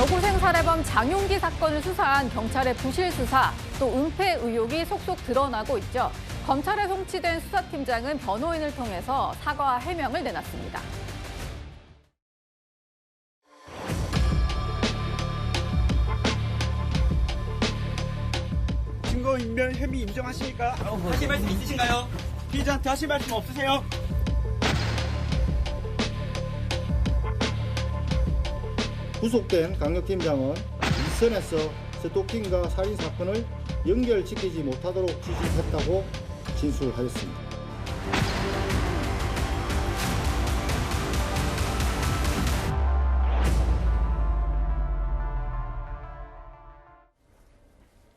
여고생 살해범 장용기 사건을 수사한 경찰의 부실 수사, 또 은폐 의혹이 속속 드러나고 있죠. 검찰에 송치된 수사팀장은 변호인을 통해서 사과와 해명을 내놨습니다. 증거인멸 혐의 인정하십니까? 하실 말씀 있으신가요? 피의자한테 하실 말씀 없으세요? 구속된 강력팀장은 일선에서 스토킹과 살인 사건을 연결시키지 못하도록 지시했다고 진술하였습니다.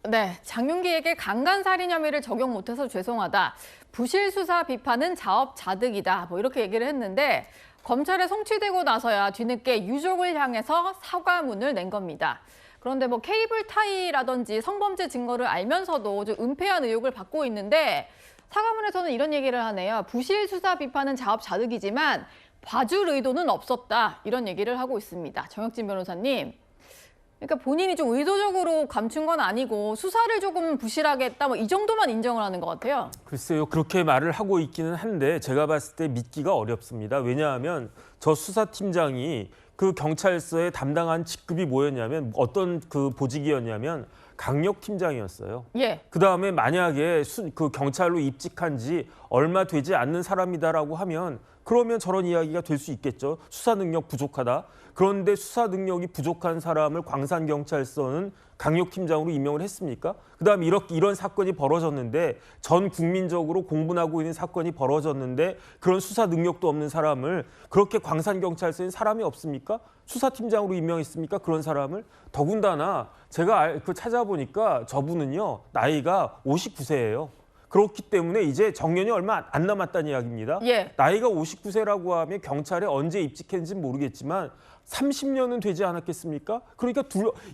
네, 장용기에게 강간살인 혐의를 적용 못해서 죄송하다. 부실 수사 비판은 자업자득이다. 이렇게 얘기를 했는데 검찰에 송치되고 나서야 뒤늦게 유족을 향해서 사과문을 낸 겁니다. 그런데 케이블 타이라든지 성범죄 증거를 알면서도 좀 은폐한 의혹을 받고 있는데 사과문에서는 이런 얘기를 하네요. 부실 수사 비판은 자업자득이지만 봐줄 의도는 없었다. 이런 얘기를 하고 있습니다. 정혁진 변호사님. 그러니까 본인이 좀 의도적으로 감춘 건 아니고 수사를 조금 부실하게 했다. 이 정도만 인정을 하는 것 같아요. 글쎄요. 그렇게 말을 하고 있기는 한데 제가 봤을 때 믿기가 어렵습니다. 왜냐하면 저 수사팀장이 그 경찰서에 담당한 직급이 뭐였냐면 어떤 그 보직이었냐면 강력팀장이었어요. 예. 그다음에 만약에 그 경찰로 입직한 지 얼마 되지 않는 사람이다라고 하면 그러면 저런 이야기가 될 수 있겠죠. 수사 능력 부족하다. 그런데 수사 능력이 부족한 사람을 광산경찰서는 강력팀장으로 임명을 했습니까? 그다음에 이런 사건이 벌어졌는데 전 국민적으로 공분하고 있는 사건이 벌어졌는데 그런 수사 능력도 없는 사람을 그렇게 광산경찰서에 사람이 없습니까? 수사팀장으로 임명했습니까? 그런 사람을? 더군다나 제가 찾아보니까 저분은요. 나이가 59세예요. 그렇기 때문에 이제 정년이 얼마 안 남았다는 이야기입니다. 예. 나이가 59세라고 하면 경찰에 언제 입직했는지는 모르겠지만 30년은 되지 않았겠습니까? 그러니까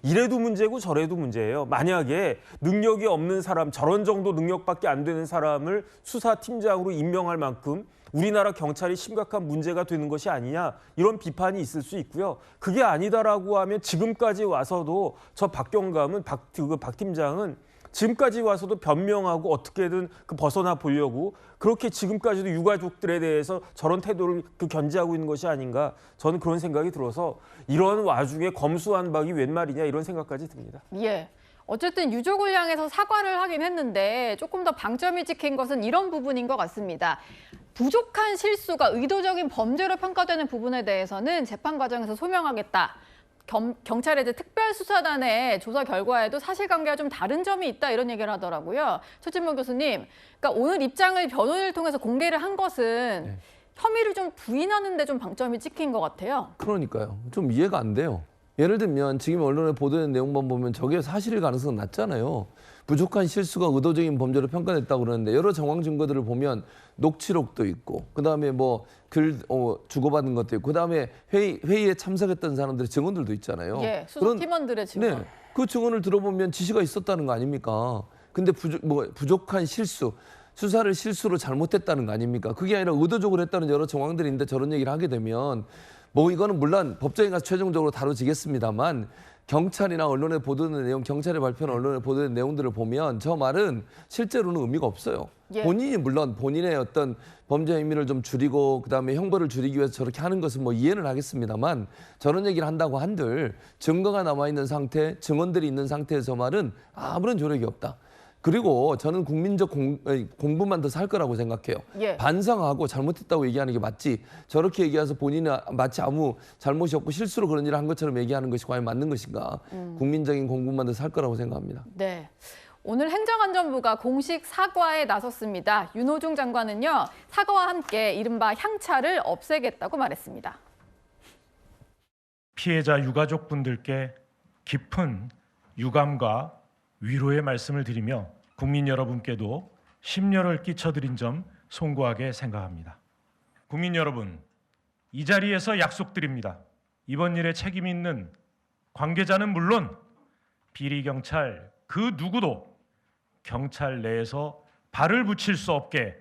이래도 문제고 저래도 문제예요. 만약에 능력이 없는 사람, 저런 정도 능력밖에 안 되는 사람을 수사팀장으로 임명할 만큼 우리나라 경찰이 심각한 문제가 되는 것이 아니냐 이런 비판이 있을 수 있고요. 그게 아니다라고 하면 지금까지 와서도 저 박경감은 박 팀장은 지금까지 와서도 변명하고 어떻게든 벗어나 보려고 그렇게 지금까지도 유가족들에 대해서 저런 태도를 견지하고 있는 것이 아닌가 저는 그런 생각이 들어서 이런 와중에 검수한 박이 웬 말이냐 이런 생각까지 듭니다. 예. 어쨌든 유족을 향해서 사과를 하긴 했는데 조금 더 방점이 찍힌 것은 이런 부분인 것 같습니다. 부족한 실수가 의도적인 범죄로 평가되는 부분에 대해서는 재판 과정에서 소명하겠다. 경찰의 특별수사단의 조사 결과에도 사실관계가 좀 다른 점이 있다 이런 얘기를 하더라고요. 최진봉 교수님, 그러니까 오늘 입장을 변호인을 통해서 공개를 한 것은 혐의를 좀 부인하는 데 좀 방점이 찍힌 것 같아요. 그러니까요. 좀 이해가 안 돼요. 예를 들면 지금 언론에 보도된 내용만 보면 저게 사실일 가능성은 낮잖아요. 부족한 실수가 의도적인 범죄로 평가됐다고 그러는데 여러 정황 증거들을 보면 녹취록도 있고 그다음에 글 주고받은 것도 있고 그다음에 회의에 참석했던 사람들의 증언들도 있잖아요. 예, 수사팀원들의 증언. 네, 그 증언을 들어보면 지시가 있었다는 거 아닙니까? 근데 부족한 실수, 수사를 실수로 잘못했다는 거 아닙니까? 그게 아니라 의도적으로 했다는 여러 정황들이 있는데 저런 얘기를 하게 되면 이거는 물론 법정에 가서 최종적으로 다뤄지겠습니다만 경찰이나 언론에 보도된 내용, 경찰의 발표나 언론에 보도된 내용들을 보면 저 말은 실제로는 의미가 없어요. 예. 본인이 물론 본인의 어떤 범죄 혐의를 좀 줄이고 그다음에 형벌을 줄이기 위해서 저렇게 하는 것은 이해는 하겠습니다만 저런 얘기를 한다고 한들 증거가 남아있는 상태, 증언들이 있는 상태에서 말은 아무런 조력이 없다. 그리고 저는 국민적 공부만 더 살 거라고 생각해요. 예. 반성하고 잘못했다고 얘기하는 게 맞지. 저렇게 얘기해서 본인은 마치 아무 잘못이 없고 실수로 그런 일을 한 것처럼 얘기하는 것이 과연 맞는 것인가. 국민적인 공부만 더 살 거라고 생각합니다. 네. 오늘 행정안전부가 공식 사과에 나섰습니다. 윤호중 장관은요. 사과와 함께 이른바 향차를 없애겠다고 말했습니다. 피해자 유가족분들께 깊은 유감과 위로의 말씀을 드리며 국민 여러분께도 심려를 끼쳐드린 점 송구하게 생각합니다. 국민 여러분, 이 자리에서 약속드립니다. 이번 일에 책임 있는 관계자는 물론 비리 경찰 그 누구도 경찰 내에서 발을 붙일 수 없게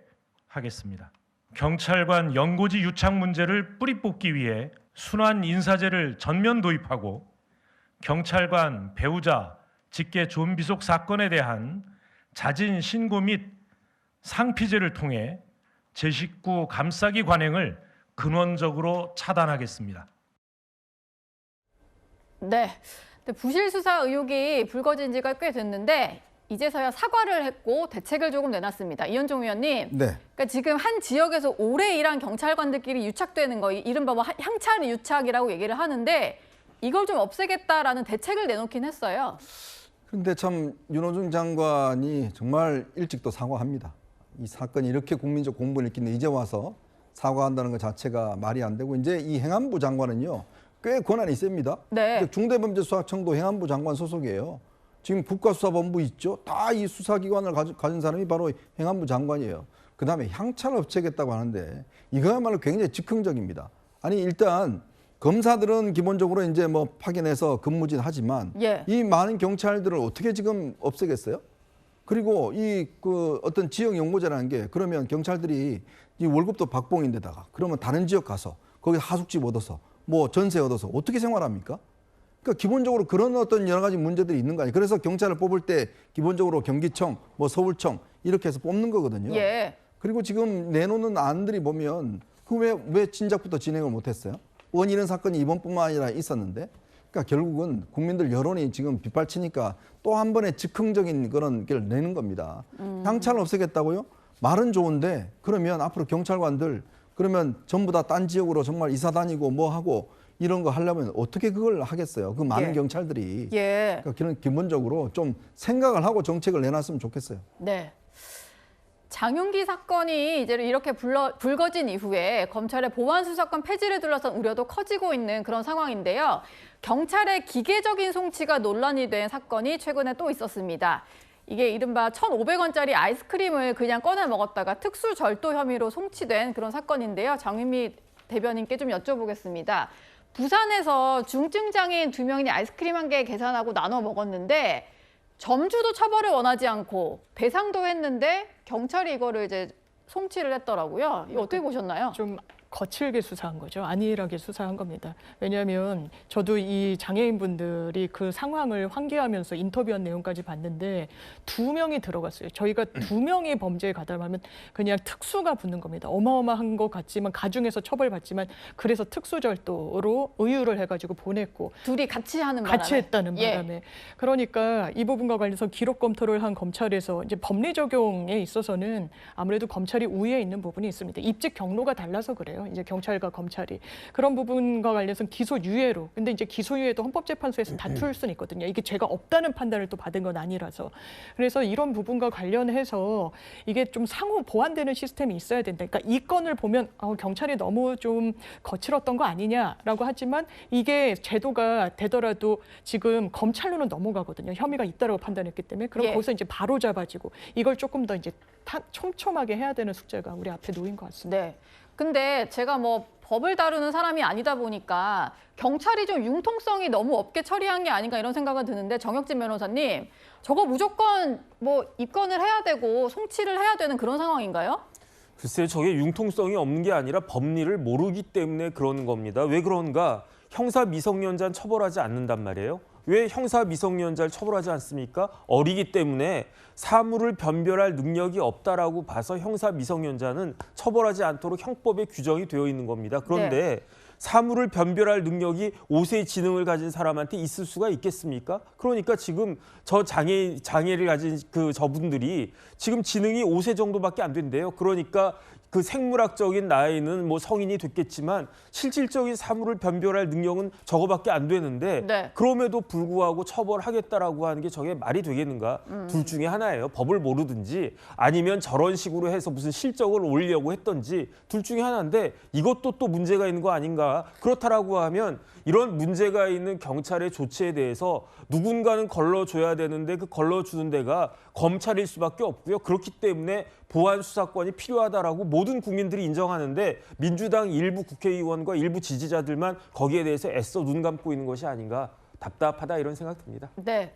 하겠습니다. 경찰관 연고지 유착 문제를 뿌리 뽑기 위해 순환 인사제를 전면 도입하고 경찰관 배우자 직계 존비속 사건에 대한 자진 신고 및 상피제를 통해 제 식구 감싸기 관행을 근원적으로 차단하겠습니다. 네. 근데 부실 수사 의혹이 불거진 지가 꽤 됐는데 이제서야 사과를 했고 대책을 조금 내놨습니다. 이현종 의원님. 네. 그러니까 지금 한 지역에서 오래 일한 경찰관들끼리 유착되는 거, 이른바 뭐 향찰 유착이라고 얘기를 하는데 이걸 좀 없애겠다라는 대책을 내놓긴 했어요. 그런데 참 윤호중 장관이 정말 일찍 또 사과합니다. 이 사건이 이렇게 국민적 공분을 일으키는데 이제 와서 사과한다는 것 자체가 말이 안 되고, 이제 이 행안부 장관은요 꽤 권한이 셉니다. 네. 중대범죄수사청도 행안부 장관 소속이에요. 지금 국가수사본부 있죠. 다 이 수사기관을 가진 사람이 바로 행안부 장관이에요. 그다음에 향찰을 없애겠다고 하는데 이거야말로 굉장히 즉흥적입니다. 아니 일단 검사들은 기본적으로 이제 뭐 파견해서 근무진 하지만 예. 이 많은 경찰들을 어떻게 지금 없애겠어요? 그리고 이 그 어떤 지역 연구제라는 게, 그러면 경찰들이 이 월급도 박봉인데다가 그러면 다른 지역 가서 거기 하숙집 얻어서 뭐 전세 얻어서 어떻게 생활합니까? 그러니까 기본적으로 그런 어떤 여러 가지 문제들이 있는 거 아니에요. 그래서 경찰을 뽑을 때 기본적으로 경기청, 뭐 서울청 이렇게 해서 뽑는 거거든요. 예. 그리고 지금 내놓는 안들이 보면 왜 진작부터 진행을 못했어요? 원인은 사건이 이번뿐만 아니라 있었는데, 그러니까 결국은 국민들 여론이 지금 빗발치니까 또 한 번의 즉흥적인 그런 걸 내는 겁니다. 향찰을 없애겠다고요? 말은 좋은데 그러면 앞으로 경찰관들 그러면 전부 다 딴 지역으로 정말 이사 다니고 뭐 하고 이런 거 하려면 어떻게 그걸 하겠어요? 그 많은 예. 경찰들이. 예. 그러니까 그런 기본적으로 좀 생각을 하고 정책을 내놨으면 좋겠어요. 네. 장윤기 사건이 이제 이렇게 불거진 이후에 검찰의 보안 수사권 폐지를 둘러싼 우려도 커지고 있는 그런 상황인데요. 경찰의 기계적인 송치가 논란이 된 사건이 최근에 또 있었습니다. 이게 이른바 1,500원짜리 아이스크림을 그냥 꺼내 먹었다가 특수 절도 혐의로 송치된 그런 사건인데요. 장윤미 대변인께 좀 여쭤보겠습니다. 부산에서 중증 장애인 2명이 아이스크림 한 개 계산하고 나눠 먹었는데 점주도 처벌을 원하지 않고 배상도 했는데 경찰이 이거를 이제 송치를 했더라고요. 이거 어떻게 보셨나요? 좀 거칠게 수사한 거죠. 안일하게 수사한 겁니다. 왜냐하면 저도 이 장애인분들이 그 상황을 환기하면서 인터뷰한 내용까지 봤는데 2명이 들어갔어요. 저희가 2명이 범죄에 가담하면 그냥 특수가 붙는 겁니다. 어마어마한 것 같지만 가중해서 처벌받지만 그래서 특수절도로 의유를 해가지고 보냈고 둘이 같이 하는 바람에. 같이 했다는 바람에. 예. 그러니까 이 부분과 관련해서 기록 검토를 한 검찰에서 이제 법리 적용에 있어서는 아무래도 검찰이 우위에 있는 부분이 있습니다. 입직 경로가 달라서 그래요. 이제 경찰과 검찰이 그런 부분과 관련해서 기소유예로. 근데 이제 기소유예도 헌법재판소에서 다툴 수는 있거든요. 이게 죄가 없다는 판단을 또 받은 건 아니라서. 그래서 이런 부분과 관련해서 이게 좀 상호 보완되는 시스템이 있어야 된다. 그러니까 이 건을 보면 경찰이 너무 좀 거칠었던 거 아니냐라고 하지만 이게 제도가 되더라도 지금 검찰로는 넘어가거든요. 혐의가 있다라고 판단했기 때문에. 그럼 예. 거기서 이제 바로 잡아지고 이걸 조금 더 이제 촘촘하게 해야 되는 숙제가 우리 앞에 놓인 것 같습니다. 네. 근데 제가 뭐 법을 다루는 사람이 아니다 보니까 경찰이 좀 융통성이 너무 없게 처리한 게 아닌가 이런 생각은 드는데 정혁진 변호사님, 저거 무조건 뭐 입건을 해야 되고 송치를 해야 되는 그런 상황인가요? 글쎄요, 저게 융통성이 없는 게 아니라 법리를 모르기 때문에 그러는 겁니다. 왜 그런가? 형사 미성년자는 처벌하지 않는단 말이에요. 왜 형사 미성년자를 처벌하지 않습니까? 어리기 때문에 사물을 변별할 능력이 없다라고 봐서 형사 미성년자는 처벌하지 않도록 형법에 규정이 되어 있는 겁니다. 그런데 사물을 변별할 능력이 5세 지능을 가진 사람한테 있을 수가 있겠습니까? 그러니까 지금 저 장애를 가진 그 저분들이 지금 지능이 5세 정도밖에 안 된대요. 그러니까 그 생물학적인 나이는 뭐 성인이 됐겠지만 실질적인 사물을 변별할 능력은 저거밖에 안 되는데 네. 그럼에도 불구하고 처벌하겠다라고 하는 게 저게 말이 되겠는가? 둘 중에 하나예요. 법을 모르든지 아니면 저런 식으로 해서 무슨 실적을 올리려고 했던지 둘 중에 하나인데 이것도 또 문제가 있는 거 아닌가? 그렇다라고 하면 이런 문제가 있는 경찰의 조치에 대해서 누군가는 걸러줘야 되는데 그 걸러주는 데가 검찰일 수밖에 없고요. 그렇기 때문에 보안 수사권이 필요하다라고 모든 국민들이 인정하는데 민주당 일부 국회의원과 일부 지지자들만 거기에 대해서 애써 눈 감고 있는 것이 아닌가, 답답하다 이런 생각 듭니다. 네.